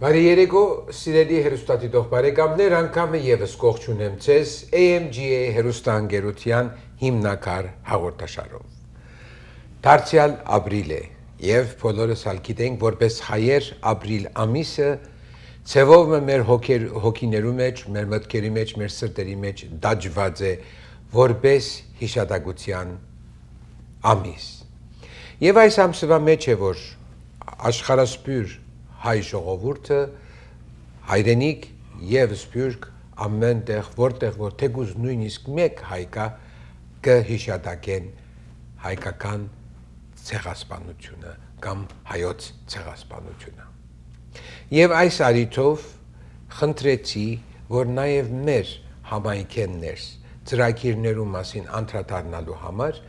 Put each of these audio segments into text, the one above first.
Բարի երեկո, սիրելի հեռուստադիտող բարեկամներ, անգամ եւս կողջունեմ ձեզ AMGA հեռուստաընկերության հիմնակար հաղորդաշարով։ Դարձյալ ապրիլ է եւ բոլորս հալ գիտենք, որպես հայեր ապրիլ ամիսը ցևով մեր հոգիներու մեջ, մեր մտքերի մեջ, մեր սրտերի մեջ դաջված է որպես հիշատակության ամիս։ Եվ այս ամսվա մեջ է որ աշխարհասփյուր հայ ժողովուրդը հայրենիք եւ սփյուռք ամեն տեղ որտեղ որ թեկուզ նույնիսկ մեկ հայկա կհիշատակեն հայկական ցեղասպանությունը կամ հայոց ցեղասպանությունը եւ այս արիթով խնդրեցի որ նաեւ մեր համայնքներս ծրագիրներու մասին անդրադառնալու համար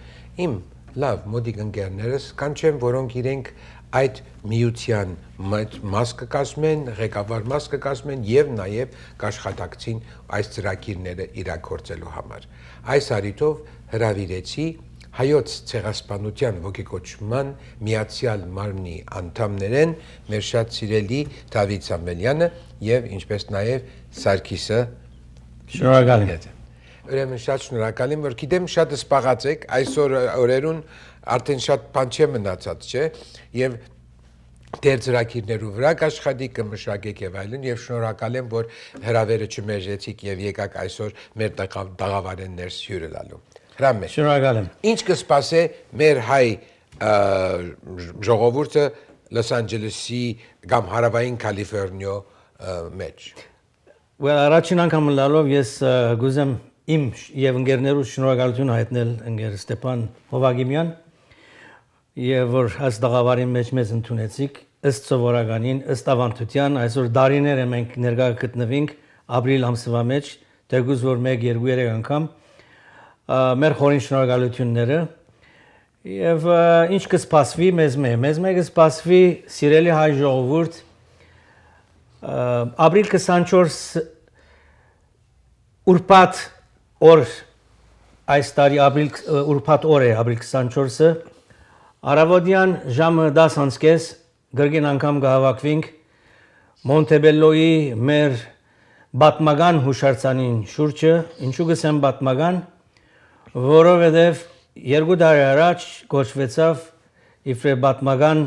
իմ լավ մոդիկ ընկերներս կանչեմ որոնք իրենք այդ միության մաս կկազմեն, ղեկավար մաս կկազմեն եւ նաեւ կաշխատակցին այս ծրագիրները իրագործելու համար։ Այս առիթով հրավիրեցի հայոց ցեղասպանության ոգեկոչման միացյալ մարմնի անդամներեն մեր շատ սիրելի Դավիթ Սամվելյանը եւ ինչպես նաեւ Սարգիսը Շնորհակալ եմ։ Ուրեմն շատ շնորհակալ եմ որ գիտեմ շատ սպաղած եք այսօր օրերուն արդեն շատ բան չէ մնացած չէ եւ դեր ծրագիրներու վրա աշխատիկ կմշակեք եւ այլն եւ շնորհակալ եմ որ հրավերը չմերժեցիք եւ եկաք այսօր մեր տաղավարեն ներս հյուրը լալու հրամ է Շնորհակալ եմ ինչ կսպասե մեր հայ ժողովուրդը Լոս Անջելեսի կամ հարավային Կալիֆոռնիա մեջ առաջին անգամ լալով ես գուզեմ իմ եւ ընկերներուս շնորհակալություն հայտնել ընկեր Ստեփան Հովագիմյան եւ որ այս տաղավարի մեջ մեզ ընդունեցիք ըստ սովորականին ըստ ավանդության այսօր դարիներ մենք ներկա գտնվենք ապրիլ ամսվա մեջ դերգուզ որ 1-2-3 անգամ մեր խորին շնորհակալությունները եւ ինչ կսպասվի մեզ կսպասվի սիրելի հայ ժողովուրդ ապրիլ 24 ուրբաթ օր այս տարի ուրբաթ օր է ապրիլ 24-ը Արավոդյան ժամը 10:30 գրգին անգամ կհավաքվենք Մոնտեբելլոյի մեր բատմական հուշարձանին շուրջը, ինչու գսեմ բատմական, որովհետև 2 տարի առաջ կոչվեցավ իբրե բատմական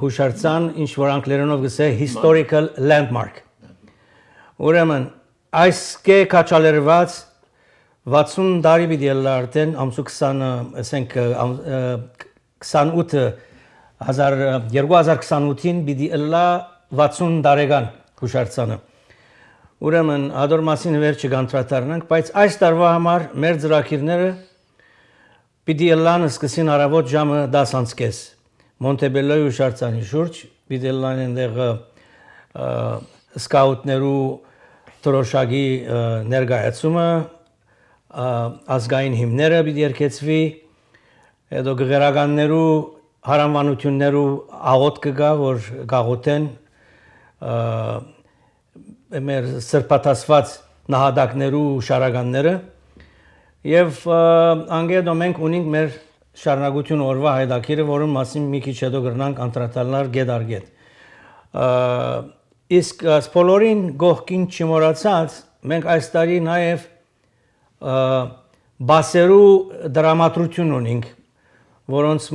հուշարձան, ինչ որ անգլերենով գսե historical landmark։ Ուրեմն այս կե կաչալերված 60 տարի պիտի ելա արդեն ամսու 2028-ին պիտի ելա 60 տարեկան հուշարձանը։ Ուրեմն ադոր մասին վերջը կանտրատարնանք, բայց այս տարվա համար մեր ծրագիրները պիտի ելան սկսին առավոտ ժամը 10:30 Մոնտեբելլոյի հուշարձանի շուրջ, պիտի ելան այնտեղ սկաուտներու թրոշակի ներկայացումը ազգային հիմները պիտի երկեցվի, հետո գեղարականներու հարանվանություններու աղոտ կգա, որ գաղոտեն մեր սրբաթասված նահատակներու շարականները եւ անգեդո մենք ունենք մեր շարունակություն օրվա հայդակիրը, որում մասին մի քիչ հետո գրնանք անդրադառնալ գետ առ գետ։ Իսկ սպոլորին գողքին չմոռացած մենք այս տարի նաեւ բասերու դրամատրություն ունենք, որոնց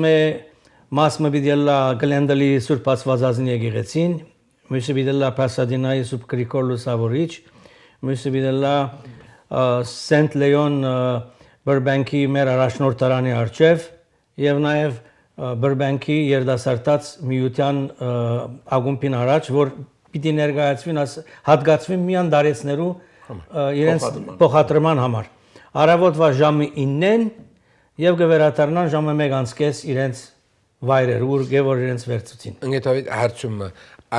մասը բիդելա Գլենդալի Սուրբ Աստվածածնի եկեղեցին, մյուսը բիդելա Պասադինայի Սուրբ Գրիգոր Լուսավորիչ, մյուսը բիդելա Սենտ Լեոն Բրբենքի մեր առաջնորդարանի առջև եւ նաեւ Բրբենքի երդասարտած միության ակումբին առաջ, որ պիտի ներկայացվին հատկացվին միան դարեցներու իրենց փոխադրման համար։ Արավոտվա ժամը 9-ն եւ գվերադառնան ժամը 1:30 իրենց վայրեր, ուր գևոր իրենց վերցուցին։ Ընկերավիտ հարցումը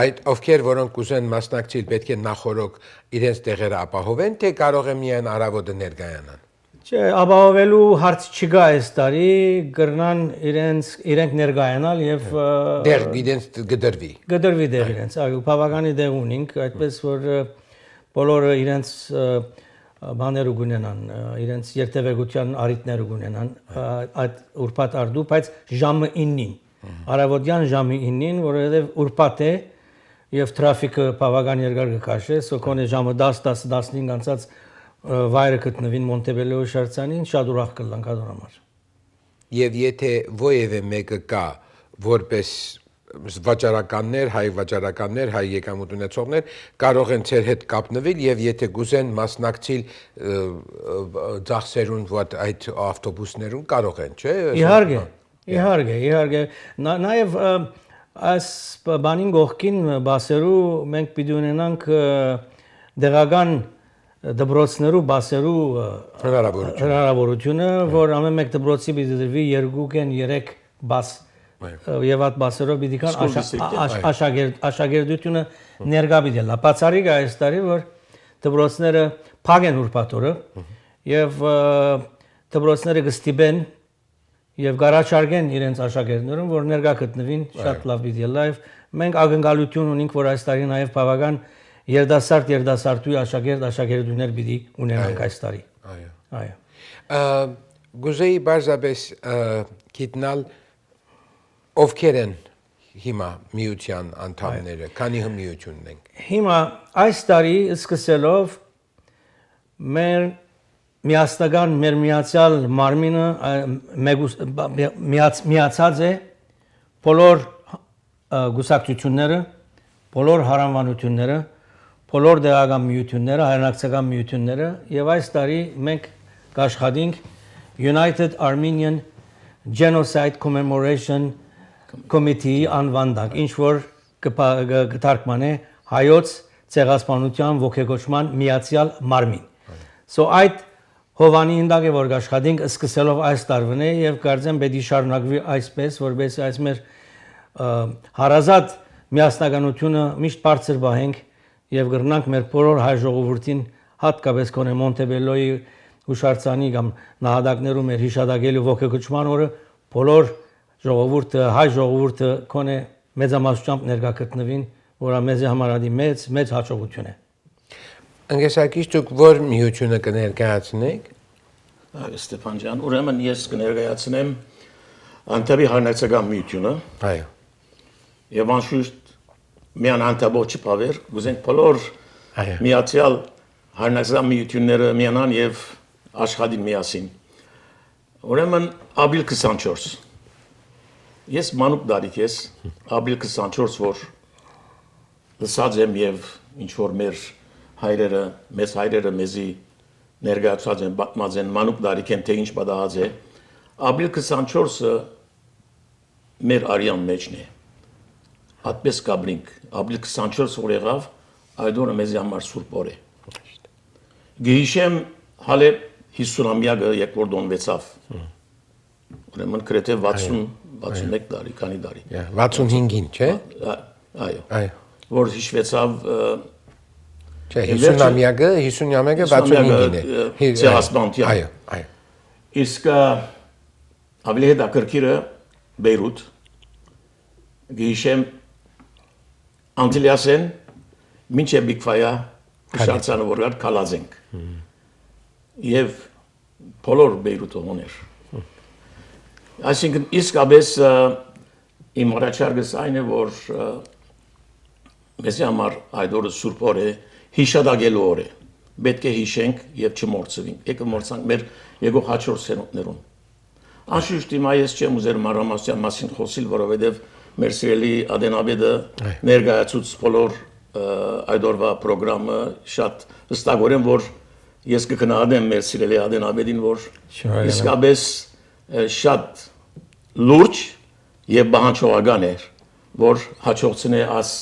այդ ովքեր որոնք կուզեն մասնակցել պետք է նախորոք իրենց տեղերը ապահովեն, թե կարող է միայն արավոտը ներկայանան։ Չէ, ապահովելու հարց չկա այս տարի, գրնան իրենք ներկայանալ եւ դեր իրենց գդրվի դեր իրենց, այո, բավականի դեղ ունենք, այդպես որ բոլորը իրենց բաներ ունենան, իրենց երթևեկության արիտներ ունենան այդ ուրբաթ արդու, բայց ժամը 9-ին, արավոտյան ժամը 9-ին, որովհետև ուրբաթ է, եւ տրաֆիկը բավական երկար կքաշե, սոքոնե ժամը 10-15 անցած վայրը գտնվին Մոնտեբելոյի շարցանին, շատ ուրախ կլանք այդ համար։ Եվ եթե ովևէ մեկը կա, որպես վաճառականներ, հայ վաճառականներ, հայ եկամուտ ունեցողներ, կարող են ձեր հետ կապնվել եւ եթե գուզեն մասնակցել ծախսերուն այդ ավտոբուսներուն կարող են, չէ՞։ Իհարկե։ Նաեւ այս բանին գողքին բասերու մենք պիտի ունենանք դեղական դբրոցներու բասերու հնարավորությունը, որ ամեն մեկ դբրոցի պիտի դրվի 2-3 բաս եւ այդ բասերով պիտի կան աշակերտությունը ներկա պիտի լա։ Բացառիկ այս տարի որ դբրոցները փակ են ուրբաթորը եւ դբրոցները կստիպեն եւ գարաչարգեն իրենց աշակերտներուն որ ներկա գտնվին շատ լավ պիտի լա եւ մենք ակնկալություն ունենք որ այս տարի նաեւ բավական երդասարտի աշակերտուներ պիտի ունենանք այս տարի։ Այո։ Գուզեի բարձրապես գիտնալ ովքեր են հիմա միության անդամները, քանի միություն ունենք։ Հիմա այս տարի սկսելով մեր միասնական մեր միացյալ մարմինը միացած է բոլոր գուսակցությունները, բոլոր հարանվանությունները, բոլոր դեղական միությունները, հայրենակցական միությունները եւ այս տարի մենք կաշխատենք United Armenian Genocide Commemoration Committee անվանդակ, ինչ որ կթարգմանե հայոց ցեղասպանության ողջագործման միացյալ մարմին։ So այդ հովանի ընդակ է որ աշխատենք սկսելով այս տարվան է եւ կարծեմ պետք է շարունակվի այսպես որպես այս մեր հարազատ միասնականությունը միշտ բարձր բահենք եւ գրնանք մեր բոլոր հայ ժողովրդին հատկապես կոնե Մոնտեբելոյի հուշարձանի կամ նահատակներու մեր հիշադակելու ողջագործման օրը բոլոր ժողովուրդը հայ ժողովուրդը կոնե մեծամասնությամբ ներկա գտնվին որը մեզ համարադի մեծ հաջողություն է։ Անգեսակից դուք որ միությունը կներկայացնեք։ Ստեփան ջան, ուրեմն ես կներկայացնեմ Անտարի հանրացական միությունը։ Այո։ Եվ անշուշտ միան անտաբոչ պավեր, գուզենք բոլոր միացյալ հանրացական միությունները միանան եւ աշխատին միասին։ Ուրեմն ապրիլ 24 Ես մանուկ դարիք ես, ապրիլ 24 որ լսած եմ եւ ինչ որ մեր հայրերը, մեծ հայրերը մեզի ներկայացած են, պատմած են մանուկ դարիք են թե ինչ պատահած է, ապրիլ 24-ը մեր արյան մեջն է։ Այդպես կաբրինք, ապրիլ 24 որ եղավ, այդ օրը մեզի համար սուրբ օր է։ Գիշեմ հալե 50-ամյակը երկրորդ դոնվեցավ։ Ուրեմն գրեթե 61 տարի, քանի տարի։ 65-ին, չէ։ Այո։ Որ հիշվեցավ չէ 50-ամյակը 65-ին է։ Ցեղասպանության։ Այո։ Իսկ ավելի հետաքրքիրը Բեյրութ գիշեմ Անտիլիասեն մինչև Բիգֆայա հուշարձանը որ կար քալազենք։ Եվ բոլոր Բեյրութը ուներ։ Այսինքն իսկապես իմ առաջարկս այն է որ մեզ համար այդ օրը սուրբ օր է հիշադակելու օր է պետք է հիշենք եւ չմոռցվենք եկը մոռցանք մեր եկող հաջորդ սերունդներուն անշուշտ հիմա ես չեմ ուզեր մանրամասնության մասին խոսել որովհետեւ մեր սիրելի Ադենաբեդը ներկայացուց բոլոր այդ օրվա ծրագրամը շատ հստակորեն որ ես կգնահատեմ մեր սիրելի Ադենաբեդին որ իսկապես շատ լուրջ եւ բանջողական էր որ հաջողցնե աս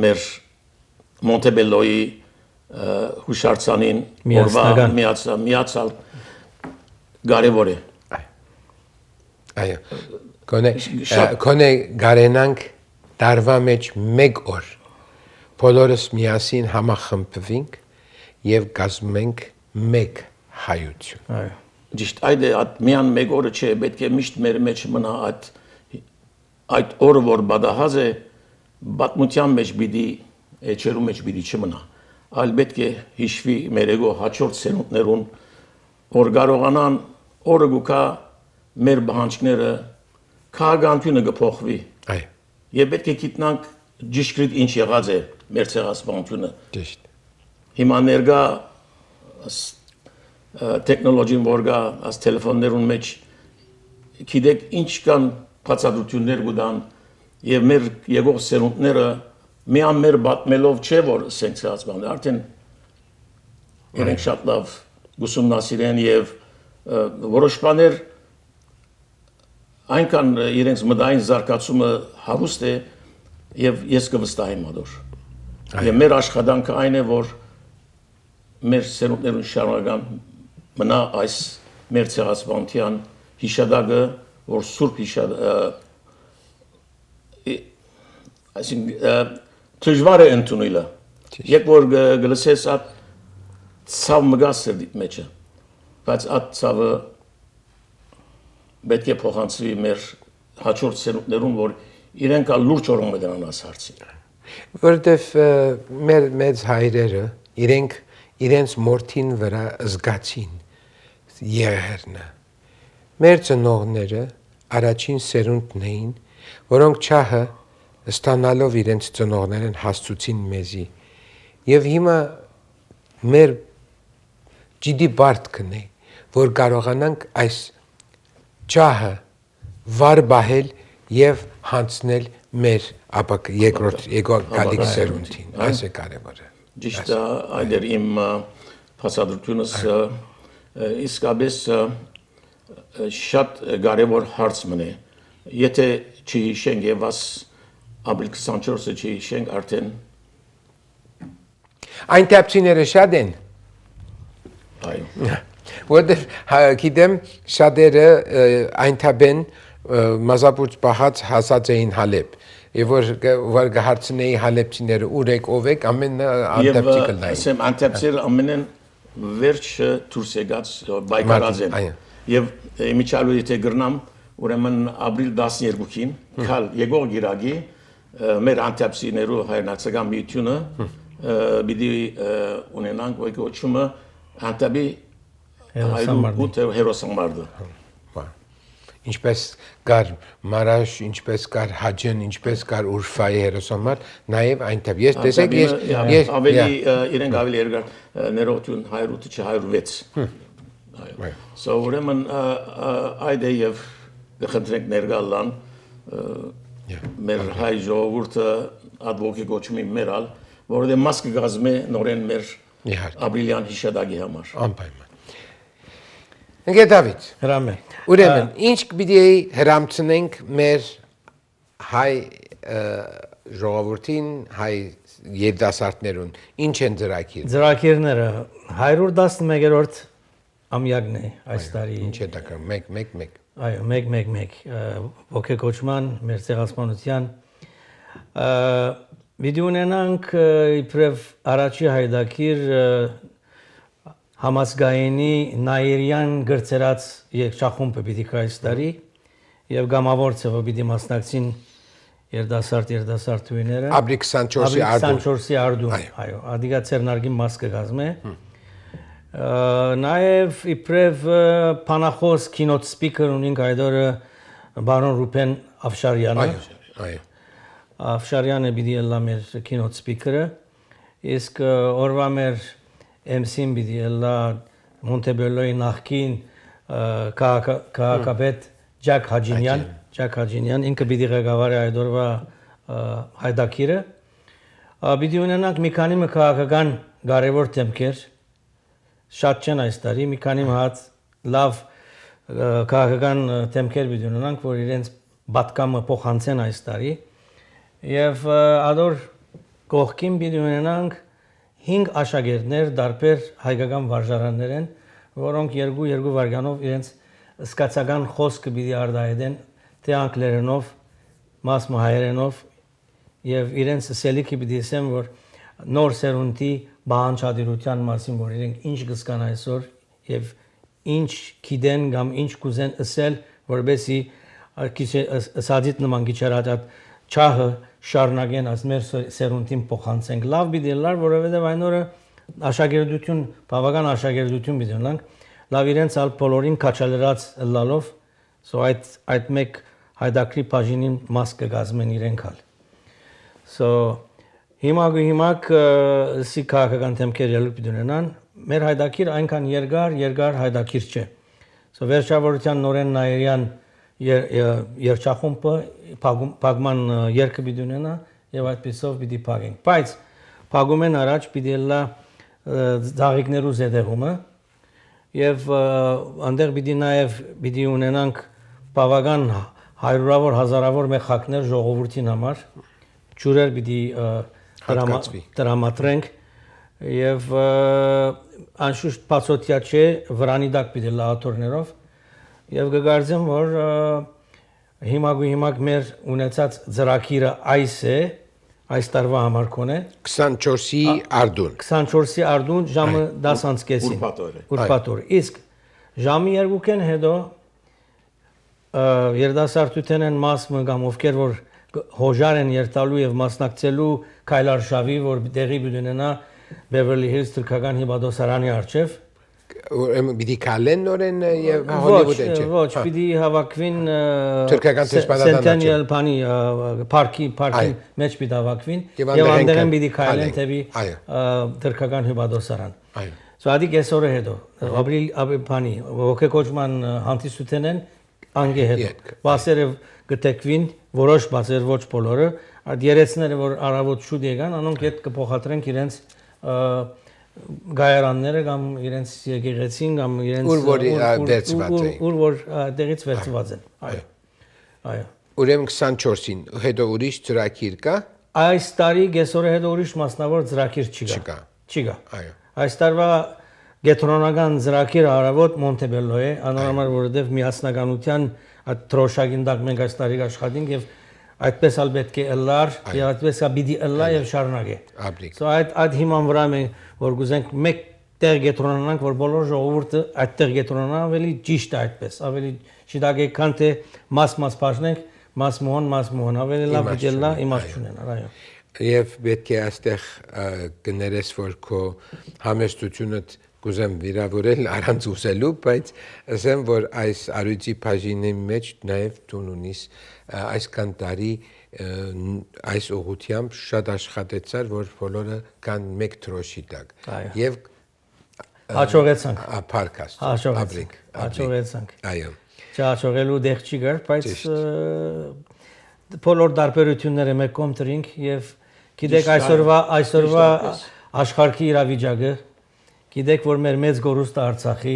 մեր Մոնտեբելոյի հուշարձանին օրվա միացալ կարևոր է այո կոնե գարենանք դարվա մեջ մեկ օր բոլորս միասին համախմբվենք եւ կազմենք մեկ հայություն այո Ճիշտ այդ միան մեկ օրը չէ պետք է միշտ մեր մեջ մնա այդ օրը որ բադահազ է բացմության մեջ պիտի էջերու մեջ պիտի չմնա այլ պետք է հիշվի մեր եկող հաջորդ սերունդներուն որ կարողանան օրը գուկա մեր բանջկները քաղաքականությունը կփոխվի այո եւ պետք է գիտնանք ճիշտ ինչ եղած է մեր ցեղասպանությունը։ Ճիշտ։ Հիմա ներկա տեխնոլոգիան որ կա աս տելեֆոններուն մեջ գիտեք ինչ կան բացատրություններ գտան եւ մեր եկող սերունդները միան մեր բատմելով չէ որ սենց ցեղասպանել արդեն իրենք շատ լավ ուսումնասիրեն եւ որոշ բաներ այնքան իրենց մտային զարգացումը հարուստ է եւ ես կվստահեմ ադոր եւ մեր աշխատանքը այն է որ մեր սերունդներուն շարունական մնա այս մեր ցեղասպանության հիշադակը որ սուրբ այսինքն դժվար է ընդունելը երբ որ գլսես at ցավ մգասր դիտ մեջը բայց at ցավը պետք է փոխանցվի մեր հաջորդ սերունդներուն որ իրենք լուրջ օրոք դրանան ասարցին որովհետև մեր մեծ հայրերը իրենց մորթին վրա զգացին եղերնը մեր ծնողները առաջին սերունդն էին որոնք չահը ստանալով իրենց ծնողներն հասցուցին մեզի եւ հիմա մեր ջիդի բարդքն է որ կարողանանք այս չահը վար բահել եւ հանցնել մեր ապակ երկրորդ գալիք սերունդին այս է կարևորը ճիշտ է այդեր իմ փաստադրությունս իսկապես շատ կարևոր հարց մնե եթե չհիշենք եւ աս ապրիլ 24-ը չհիշենք արդեն այն տապցիները շատ են այո որտեղ գիտեմ շատերը այնտաբեն մազապուրց պահած հասած էին Հալեբ եւ որ գահարցնեի հալեբցիները ուր եք ով եք ամեն անտապցի կլնայի ասեմ անտապցերը ամենեն վերջ դուրս եկած բայկարած են եւ միջալու եթե գրնամ ուրեմն ապրիլ 12-ին քալ եկող գիրագի մեր անտապցիներու հայրենացական միությունը բիդի ունենանք ոյ կոչումը անտաբի հերոսամարտը ինչպես կար Մարաշ, ինչպես կար Հաջեն, ինչպես կար Ուրֆայի հերոսամարտ, նաև այնտեղ ես տեսեք ես ավելի իրենք ավելի երկար ներողություն 108-106 այո so ուրեմն այդ է եւ կխնդրենք ներգալան մեր հայ ժողովուրդը advocate կոչումի մերալ որովհետեւ մաս կգազմե նորեն մեր ապրիլյան հիշադակի համար անպայման Ընկեր Դավիթ Հրամե Ուրեմն ինչ պիտի հրամցնենք մեր հայ ժողովրդին հայ երիտասարդներուն ինչ են ծրագիրները 111-րդ ամյակն է այս տարի ինչ է դա 1 այո 1 ոգեկոչման մեր ցեղասպանության վիդեո ունենանք իբրև առաջի հայդակիր համազգայինի նայիրյան գրծերած երկչախումբը պիտի կայս տարի եւ գամավոր ցավը պիտի մասնակցին երդասարտուիները ապրիլ 24-ի արդում այո ադիգա ցերնարգի մաս կգազմե նաեւ իբրև փանախոս keynote speaker ունենք այդօրը բարոն Ռուբեն Աֆշարյանը այո Աֆշարյանը պիտի լա մեր keynote speaker-ը իսկ օրվա մեր MC-ին պիտի լա Մոնտեբելոյի նախկին քաղաքապետ Ջակ Հաջինյան ինքը պիտի ղեկավարի այդ օրվա հայդակիրը պիտի ունենանք մի քանի քաղաքական կարևոր թեմքեր շատ չեն այս տարի մի քանի հատ լավ քաղաքական թեմքեր պիտի ունենանք որ իրենց պատկամը փոխանցեն այս տարի եւ ադոր կողքին պիտի ունենանք 5 աշակերտներ դարբեր հայկական վարժարաններ են որոնք երկու վարկանով իրենց սկացական խոսքը պիտի արտահայտեն թե անգլերենով մասմահայերենով եւ իրենց սելիքի պիտի ասեն որ նոր սերունդի բանջարության մասին որ իրենք ինչ կսկան այսօր եւ ինչ գիտեն կամ ինչ կուզեն ասել որբեսի սադիտ նման գիչարած չահը շարունակեն as մեր սերունդին փոխանցենք լավ բիդելար որովհետեւ այն օրը աշակերտություն բավական աշակերտություն բիդենանք լավ իրենց ալ բոլորին քաչալրած լալով so այդ մեկ հայդակրի բաժինին մաս կգազմեն իրենք ալ So հիմա սի քաղաքական թեմքեր ելույթ պիտի ունենան մեր հայդակիր այնքան երկար հայդակիր չէ so վերջավորության նորեն նայերյան երջախումբը փակման երկը պիտի ունենա եւ այդպեսով պիտի փակենք բայց փակում են առաջ պիտի լա ծաղիկներու զետեղումը եւ այնտեղ պիտի ունենանք բավական հարյուրավոր հազարավոր մեխակներ ժողովրդին համար ջուրեր պիտի տրամադրենք եւ անշուշտ բացօթյա չէ վրանի դակ պիտի լահաթորներով եւ կգարձեմ որ հիմա մեր ունեցած ծրագիրը այս տարվա համար կոնե 24-ի արդուն 24-ի արդուն ժամը 10:30-ին ուրբաթօր իսկ ժամի 2-ին հետո երդասարտության են մասը կամ ովքեր որ հոժար են երթալու եւ մասնակցելու քայլարշավի որ տեղի ունենա Beverly Hills թուրքական հիբադոսարանի առջև պիտի կալեն նորեն եւ Հոլիվուդեն չէ ոչ պիտի հավաքվին թուրքական տեսփանատանը Centennial Pani парքի մեջ պիտի հավաքվին եւ այնտեղ են պիտի քայլեն թեպի թուրքական հիբադոսարան So ադի կեսօրը հետո ապրիլ Pani ոգեկոճման հանդիսություն են անգե հետո բասերը գտեկվին որոշ բասեր ոչ բոլորը այդ երեցները որ արավոտ շուտ եկան անոնք հետ կփոխադրենք իրենց գայարանները կամ իրենց եկեղեցին կամ իրենց ուր որ դերից վերցված են այո ուրեմն 24-ին հետո ուրիշ ծրագիր կա այս տարի կեսօրը հետո ուրիշ մասնավոր ծրագիր չի գա այո այս տարվա գետրոնական ծրագիրը արավոտ Մոնտեբելլո է անորոշ որովհետև միասնականության այդ թրոշակին դակ մենք այս տարի աշխատենք եւ այդպես ալ պետք է ըլլար եւ այդպես է պիտի ըլլա եւ շարունակե So այդ հիման վրա մենք որ գուզենք մեկ տեղ գետրոնանանք որ բոլոր ժողովուրդը այդտեղ գետրոնանա ավելի ճիշտ է այդպես ավելի շիդագեկան թե մաս բաժնենք մաս մոհon ավելի լավ դիլա իմաստ ունենա այո եւ պետք է այստեղ կներես որ քո համեստությունը կուզեմ վիրավորել առանց ուսելու, բայց ասեմ, որ այս արույցի բաժինի մեջ նաև տուն ունիս այսքան տարի այս ուղղությամբ շատ աշխատեցար, որ բոլորը կան մեկ թրոշի տակ։ Եվ հաջողեցանք։ Փարքաստ, հաջողեցանք։ Այո։ Չհաջողելու դեղ չի գար, բայց բոլոր դարբերությունները մեկ կողմ դրինք եւ գիտեք այսօրվա աշխարհի իրավիճակը Գիտեք որ մեր մեծ գորուստը Արցախի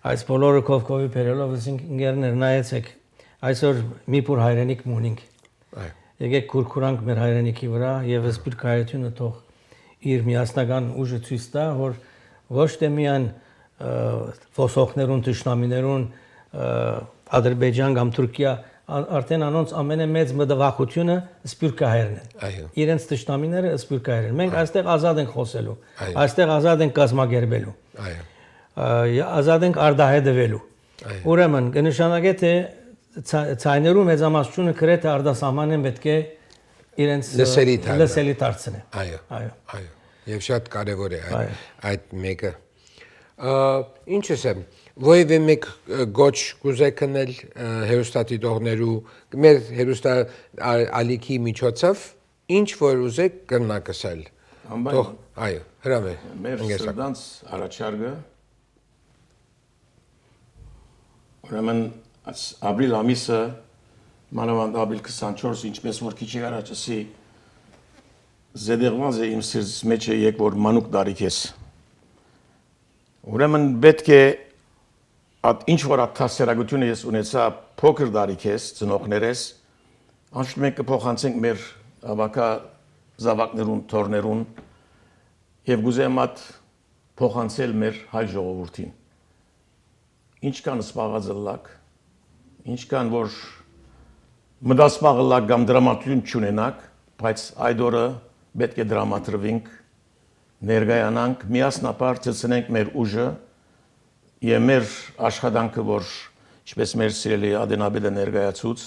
այս բոլորը կովկովի բերելով ասենք ինգերներ նայեցեք այսօր մի փուր հայրենիք մունինք եկեք քուրքուրանք մեր հայրենիքի վրա եւ սպիրկայությունը թող իր միասնական ուժը ցույց տա որ ոչ թե միան ֆոսոխներուն ճշնամիներուն Ադրբեջան կամ Թուրքիա արդեն անոնց ամենամեծ մտավախությունը սպիրկահայերն են իրենց ճշտամիները սպիրկահայեր են մենք այստեղ ազատ ենք խոսելու այստեղ ազատ ենք կազմակերպելու ազատ ենք արդահայտվելու ուրեմն կնշանակե թե ցայներու մեծամասնությունը գրեթե արդասահման են պետք է իրենց լսելի դարձնեն այո եւ շատ կարեւոր է այդ մեկը ինչ ասեմ Ոյվե մեկ գոչ կուզեք կնել հերոստատիտողներու մեր հերոստա ալիքի միջոցով ինչ որ ուզեք կրնակսել Թող այո հրավեր մեր սրտանց առաջարկը ուրեմն ապրիլ ամիսը մանավանդ ապրիլ 24 ինչպես որ քիչ առաջացի զեդեղված է իմ սիրտս մեջ եկ որ մանուկ դարիք ես ուրեմն պետք է At ինչ որ աթասերագությունը ես ունեցա փոքր դարիք ես ծնողներես անշուշտ մենք կփոխանցենք մեր ավակա զավակներուն թորներուն եւ գուզեմ at փոխանցել մեր հայ ժողովրդին ինչ կան սպաղածլակ ինչ կան որ մտածմաղլակ կամ դրամատուրգիա չունենակ բայց այդ օրը պետք է դրամատրվենք ներգայանանք միասնապար ցցնենք մեր ուժը Եվ մեր աշխատանքը, որ ինչպես մեր սիրելի Ադենաբեդը ներկայացուց,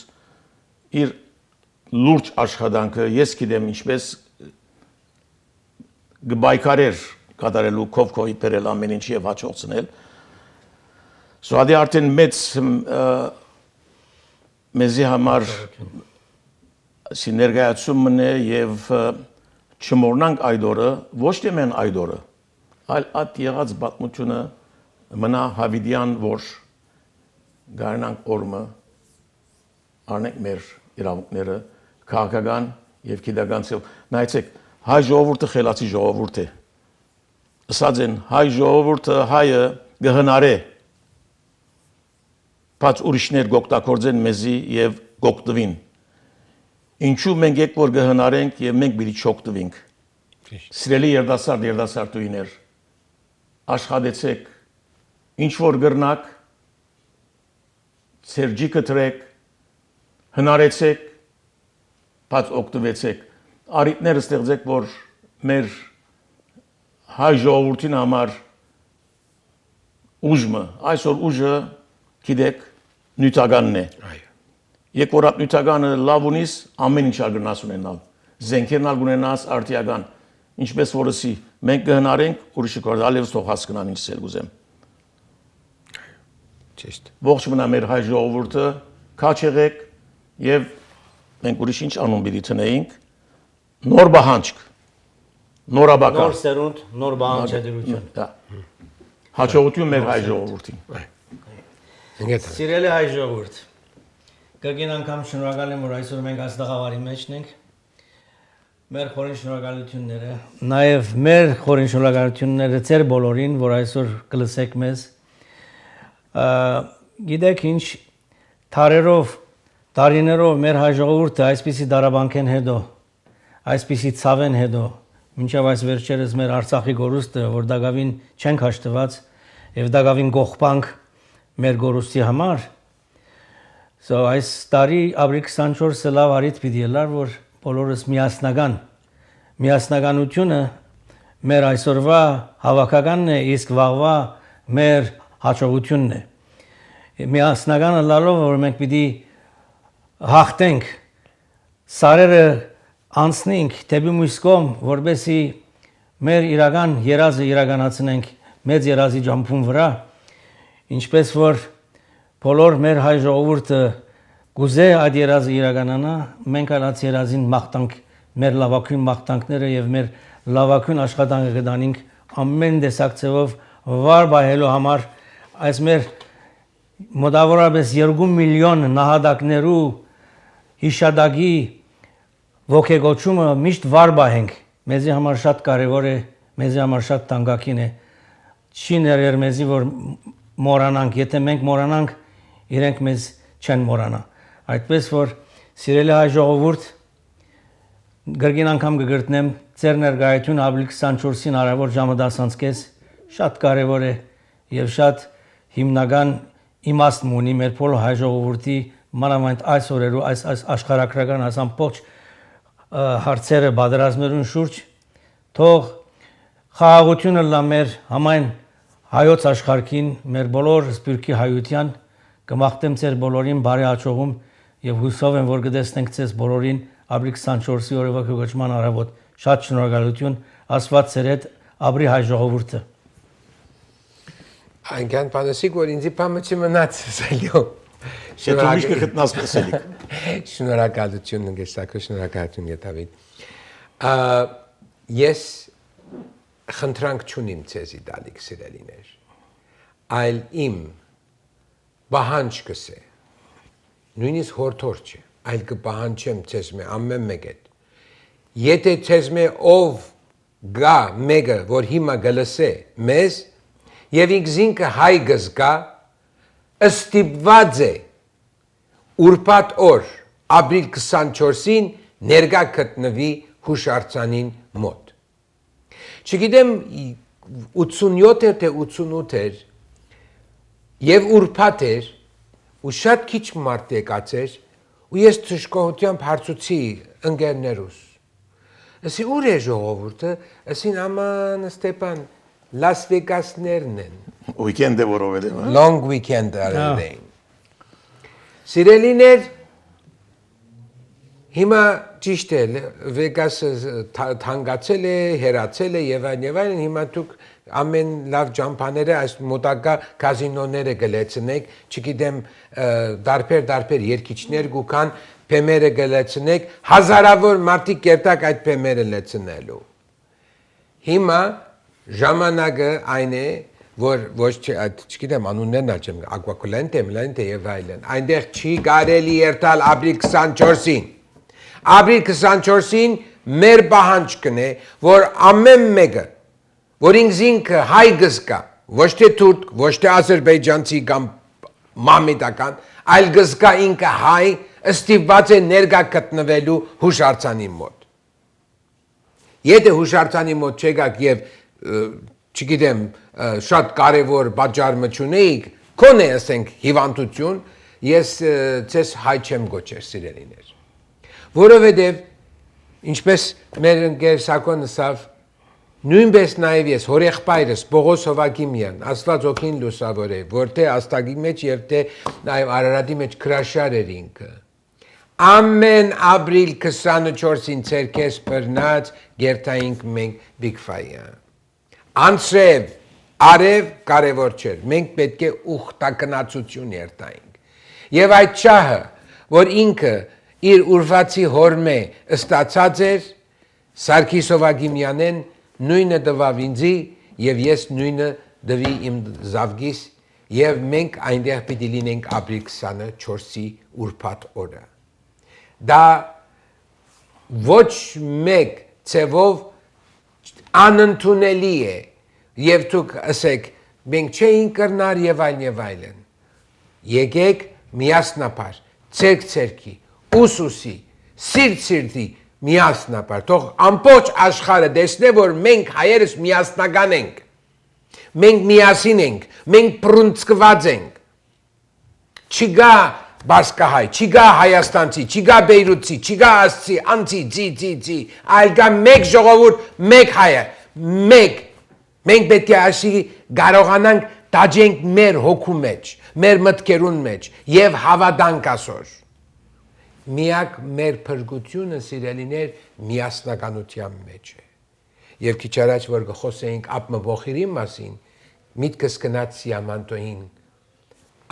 իր լուրջ աշխատանքը ես գիտեմ ինչպես գբայկարեր կատարելու կովկոյի բերել ամեն ինչ եւ հաջողցնել։ Սոադի արդեն մեծ մեզի համար Սիներգայացում մնե եւ չմոռնանք այդ օրը, ոչ թե մեն այդ օրը, այլ այդ եղած պատմությունը մնա հավիդյան, որ գարնանք օրը առնենք մեր իրավունքները քաղաքական եւ գիտական ցել։ Նայեցեք, հայ ժողովուրդը խելացի ժողովուրդ է։ Ասած են հայ ժողովուրդը հայը գհնարե բաց ուրիշներ գոկտակորձեն մեզի եւ գոկտվին։ Ինչու մենք եք որ գհնարենք եւ մենք պիտի չօգտվենք։ Սիրելի երդասարտուհիներ, աշխատեցեք, ինչ որ գրնակ, ցերջիկը trek, հնարեցեք, բաց օգտվեցեք, արիտներ ստեղծեք, որ մեր հայ ժողովրդին համար ուժը, այսօր ուժը գիտեք նյութականն է։ Եկ որ այդ նյութականը լավ ունիս, ամեն ինչ արգնաս ունենալ։ Զենքերն ալ ունենաս արտիական։ Ինչպես որսի մենք կհնարենք, ուրիշը կորզալևս թող հասկանան ինչ սել գուզեմ։ Ճիշտ։ Ողջ մնա մեր հայ ժողովուրդը, քաչ եղեք եւ մենք ուրիշ ինչ անուն պիտի տնեինք։ Նոր բահանջք, նորաբական։ Նոր սերունդ, նոր բանջարություն։ Դա։ Հաջողություն մեր հայ ժողովրդին։ Սիրելի հայ ժողովուրդ, կրկին անգամ շնորհակալ եմ, որ այսօր մենք այս տաղավարի մեջն ենք։ Մեր խորին շնորհակալությունները, նաև մեր խորին շնորհակալությունները ձեր բոլորին, որ այսօր կլսեք մեզ։ Գիտեք ինչ, տարիներով մեր հայ ժողովուրդը այսպիսի դարաբանքեն հետո, այսպիսի ցավեն հետո, մինչև այս վերջերս մեր Արցախի գորուստը, որ դակավին չենք հաշտված եւ դակավին գողբանք մեր գորուստի համար։ Այս տարի ապրիլ 24-ը լավ արիթ պիտի ելար, որ բոլորս միասնականությունը մեր այսօրվա հավաքականն է, իսկ վաղվա մեր հաջողությունն է։ Միասնականը լալով, որ մենք պիտի հաղթենք, սարերը անցնենք դեպի մյուս կողմ, որպեսզի մեր իրական երազը իրականացնենք մեծ երազի ջամփուն վրա, ինչպես որ բոլոր մեր հայ ժողովուրդը գուզե այդ երազը իրականանա, մենք այդ երազին մաղթանք, մեր լավագույն մաղթանքները եւ մեր լավագույն աշխատանքը կդանենք ամեն տեսակ ձևով վար բայելու համար այս մեր մոտավորապես 2 միլիոն նահատակներու հիշադակի ոգեգոճումը միշտ վար բայենք, մեզի համար շատ կարևոր է, մեզի համար շատ տանգակին է, չի ներեր մեզի որ մորանանք, եթե մենք մորանանք, իրենք մեզ չեն մորանա։ Այդպես որ սիրելի հայ ժողովուրդ, գրգին անգամ կգրտնեմ ձեր ներկայությունը ապրիլ 24-ին արավոր ժամը 10:00 շատ կարևոր է եւ շատ հիմնական իմաստ ունի մեր բոլոր հայ ժողովրդի մանավանդ այս օրերու այս աշխարհակրական այս ամբողջ հարցերը բادرազմերուն շուրջ թող խաղաղությունը լա մեր համայն հայոց աշխարհին մեր բոլոր սպիրկի հայության կմաղթեմ ձեր բոլորին բարի հաջողում եւ հուսով եմ որ կտեսնենք ձեզ բոլորին ապրիլ 24-ի օրվա գոչման առավոտ շատ շնորհակալություն Աստված ձեր հետ ապրի հայ ժողովուրդը Այնքան բանասիկ որ ինձ բամը չմնաց սելյո Եթե միշտ կգտնաս պսելիք Շնորհակալություն ընկերսակը շնորհակալություն Եթավին Ես խնդրանք չունիմ ցեզի դալիք սիրելիներ այլ իմ բահանջկս է նույնիսկ հորթոր չէ այլ կբահանջեմ ցեզ մե ամեն մեկ հետ եթե ցեզ մե ով գա մեկը որ հիմա գլսե մեզ եւ ինքզինքը հայ գզկա ստիպված է ուրբաթ օր ապրիլ 24-ին ներկա գտնվի հուշարձանին մոտ չգիտեմ 87 թե 88 էր եւ ուրբաթ էր ու շատ քիչ մարդ եկածեր ու ես ճշգրտությամբ հարցուցի ընկերներուս ասի ուր է ժողովուրդը ասին աման Ստեփան Las Vegas-ներն են Weekend-ը որով է Long weekend արել էին Սիրելիներ հիմա ճիշտ է Vegas-ը թանկացել է հերացել է եւ այլն հիմա դուք ամեն լավ ջամփաները այս մոտակա կազինոները գլեցնեք չգիտեմ դարբեր երկիչներ գուքան փեմերը գլեցնեք, հազարավոր մարդիկ կերտակ այդ փեմերը լեցնելու։ Հիմա ժամանակը այն է, որ ոչ չգիտեմ անուններն ալ ակվակուլենտե, մլենտե եւ այլն։ Այնտեղ չի կարելի երթալ ապրիլ 24-ին։ Ապրիլ 24-ին մեր պահանջքն է, որ ամեն մեկը, որ ինքը հայ գզկա, ոչ թե թուրք, ոչ թե ադրբեջանցի կամ մամեդական, այլ գզկա ինքը հայ, ստիպված է ներկա գտնվելու հուշարձանի մոտ։ Եթե հուշարձանի մոտ չեկաք եւ չգիտեմ շատ կարևոր պատճառ չունեիք, քոնե ասենք հիվանդություն, ես ցես հայ չեմ գոչեր սիրելիներ։ Որովհետեւ ինչպես մեր ընկեր Սակոն ասավ, նույնպես նաև ես հորեղբայրս Պողոս Հովակիմյան, Աստված օքին լուսավոր է, որ թե Աստագի մեջ եւ թե նաև Արարատի մեջ քրաշար էր ինքը։ Ամեն ապրիլ 24-ին ցերկես բռնած գերտայինք մենք Բիգֆայը։ Անցրև, արև կարևոր չէր, մենք պետք է ուխտակնացություն երթայինք։ Եվ այդ շահը, որ ինքը իր ուրվացի հորմե ստացած էր, Սարգիս Հովակիմյանեն նույնը տվավ ինձի եւ ես նույնը դվի իմ զավգիս եւ մենք այնտեղ պիտի լինենք ապրիլ 24-ի ուրբաթ օրը։ Դա ոչ մեկ ցևով անընդունելի է եւ դուք ասեք մենք չէինք կրնար եւ այլն։ Եկեք միասնապար, ցերկ-ցերկի, ուսուսի, սիրտ-սիրտի միասնապար, թող ամբողջ աշխարհը տեսնե, որ մենք հայերս միասնական ենք, մենք միասին ենք, մենք պրունցկված ենք, չգա բասկահայ, չգա հայաստանցի, չգա բեյրութցի, չգա ասցի, անցի, ձի, այլ կա մեկ ժողովուրդ, մեկ հայը, մեկ, մենք պետք է ասի կարողանանք տաջենք մեր հոգու մեջ, մեր մտքերուն մեջ եւ հավատանք ասոր։ Միակ մեր փրկությունը սիրելիներ միասնականության մեջ է։ Եվ քիչ առաջ որ խոսեինք ապմբոխիրի մասին, միտքս գնաց Սիամանտոին,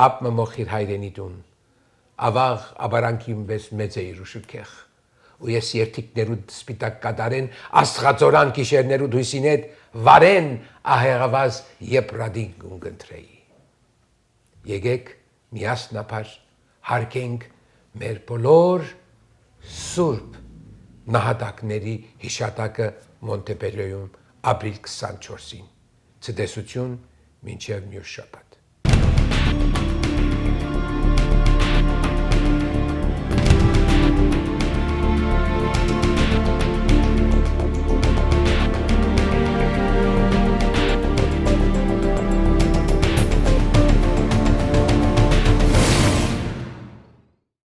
ապմբոխիր հայրենի տուն, ավաղ աբարանքի մեծ է իր ուշքեղ, ու ես երթիկներու սպիտակ կատարեն, աստղածորան գիշերներու դույսին հետ վարեն ահեղավազ եպրադին ունգընտրեի։ Եկեք միասնապար հարկենք մեր բոլոր սուրբ նահատակների հիշատակը Մոնտեպելոյում ապրիլ 24-ին։ Ցտեսություն մինչև մյուս շաբաթ։